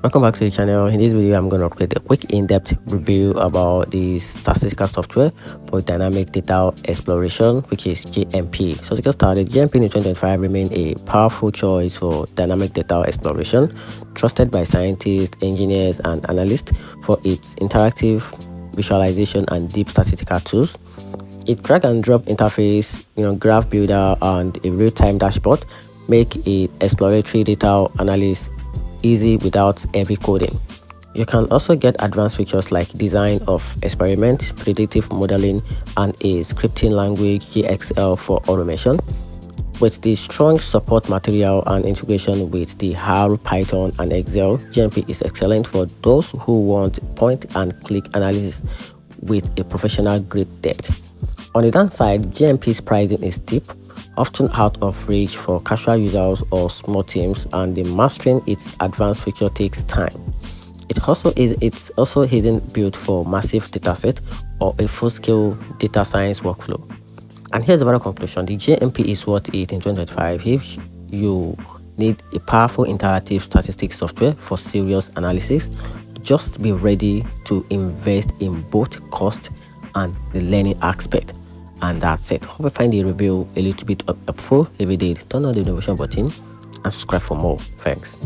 Welcome back to the channel. In this video, I'm going to create a quick in-depth review about the statistical software for dynamic data exploration, which is JMP. So to get started, JMP in 2025 remains a powerful choice for dynamic data exploration, trusted by scientists, engineers, and analysts for its interactive visualization and deep statistical tools. Its drag and drop interface, graph builder, and a real-time dashboard make it exploratory data analysis easy without heavy coding. You can also get advanced features like design of experiment, predictive modeling, and a scripting language GXL for automation. With the strong support material and integration with the R, Python, and Excel, JMP is excellent for those who want point-and-click analysis with a professional-grade depth. On the downside, JMP's pricing is steep, often out of reach for casual users or small teams, and the mastering its advanced feature takes time. It's also isn't built for massive dataset or a full-scale data science workflow. And here's the final conclusion: the JMP is worth it in 2025 if you need a powerful interactive statistics software for serious analysis. Just be ready to invest in both cost and the learning aspect. And that's it. Hope you find the review a little bit helpful. If you did, turn on the notification button and subscribe for more. Thanks.